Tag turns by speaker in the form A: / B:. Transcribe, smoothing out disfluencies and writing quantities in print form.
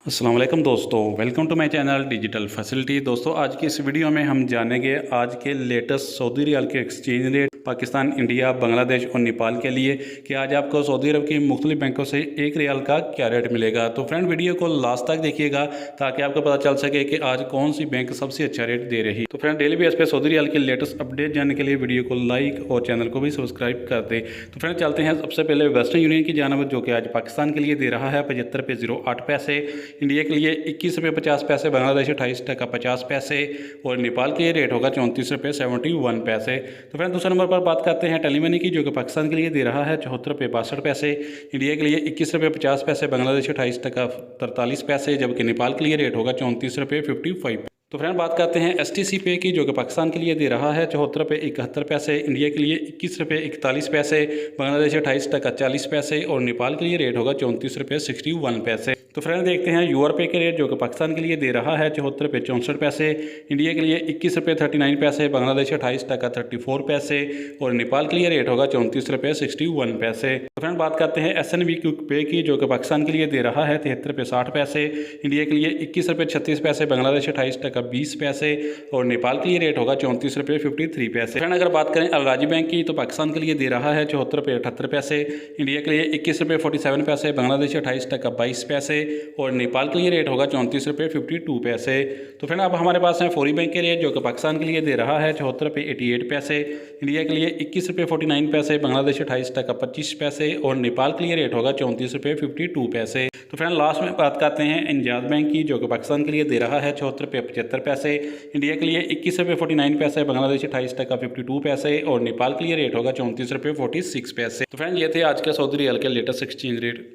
A: अस्सलाम वालेकुम दोस्तों, welcome to my channel digital facility. दोस्तों, आज की इस वीडियो में हम जानेंगे आज के लेटेस्ट सऊदी रियाल के exchange rate Pakistan, India, Bangladesh और नेपाल के लिए कि आज आपको सऊदी अरब की मुख्तलिफ बैंकों से एक रियाल का क्या रेट मिलेगा। तो फ्रेंड, वीडियो को लास्ट तक देखिएगा ताकि आपको पता चल सके कि आज कौन सी बैंक सबसे अच्छा रेट दे रही। तो फ्रेंड, डेली बेस पे सऊदी रियाल की लेटेस्ट अपडेट जानने के लिए वीडियो को लाइक और चैनल को भी सब्सक्राइब कर दें। तो फ्रेंड, चलते हैं सबसे पहले वेस्टर्न यूनियन की जानब, जो कि आज पाकिस्तान के लिए दे रहा है 75 रुपये 08 पैसे, इंडिया के लिए 21 रुपये 50 पैसे, बांग्लादेश 28 टका 50 पैसे और नेपाल के लिए रेट होगा 34 रुपये 71 पैसे। तो फ्रेंड, दूसरे नंबर पर बात करते हैं टेली मनी की, जो कि पाकिस्तान के लिए दे रहा है 74 रुपये 62 पैसे, इंडिया के लिए 21 रुपये 50 पैसे, बांग्लादेश 28 टका 43 पैसे, जबकि नेपाल के लिए रेट होगा 34 रुपये 55। तो फ्रेंड, बात करते हैं STC पे की, जो कि पाकिस्तान के लिए दे रहा है 74 रुपये 71 पैसे, इंडिया के लिए 21 रुपये 41 पैसे, बांग्लादेश 28 टका 40 पैसे और नेपाल के लिए रेट होगा 34 रुपये 61 पैसे। तो फ्रेंड, देखते हैं यूआरपे के रेट, जो कि पाकिस्तान के लिए दे रहा है 74 रुपये 64 पैसे, इंडिया के लिए 21 रुपये 39 पैसे, बांग्लादेश 28 टका 34 पैसे और नेपाल के लिए रेट होगा 34 रुपये 61 पैसे। तो फ्रेंड, बात करते हैं SNB क्विक पे की, जो कि पाकिस्तान के लिए दे रहा है 73 रुपये 60 पैसे, इंडिया के लिए 21 रुपये 36 पैसे, बांग्लादेश 28 टका 20 पैसे और नेपाल के लिए रेट होगा 34 रुपये 53 पैसे। फ्रेंड, अगर बात करें अलराजी बैंक की, तो पाकिस्तान के लिए दे रहा है 74 रुपये 78 पैसे, इंडिया के लिए 21 रुपये 47 पैसे, बांग्लादेश 28 टका 22 पैसे और नेपाल के लिए रेट होगा 34 रुपये 52 पैसे। तो फ्रेंड, अब हमारे पास है फौरी बैंक के रेट, जो कि पाकिस्तान के लिए दे रहा है 74 रुपये 88 पैसे, इंडिया के लिए 21 रुपये 49 पैसे, बांग्लादेश 28 टका 25 पैसे और नेपाल के लिए रेट होगा 34 रुपये 52 पैसे। तो फ्रेंड, लास्ट में बात करते हैं इंजाज बैंक की, जो कि पाकिस्तान के लिए दे रहा है 74 रुपये 75 पैसे, इंडिया के लिए 21 रुपये 49 पैसे, बांग्लादेश 28 टका 52 पैसे और नेपाल के लिए रेट होगा 34 रुपये 46 पैसे। तो फ्रेंड, ये थे आज के सऊदी रियाल के लेटेस्ट एक्सचेंज रेट।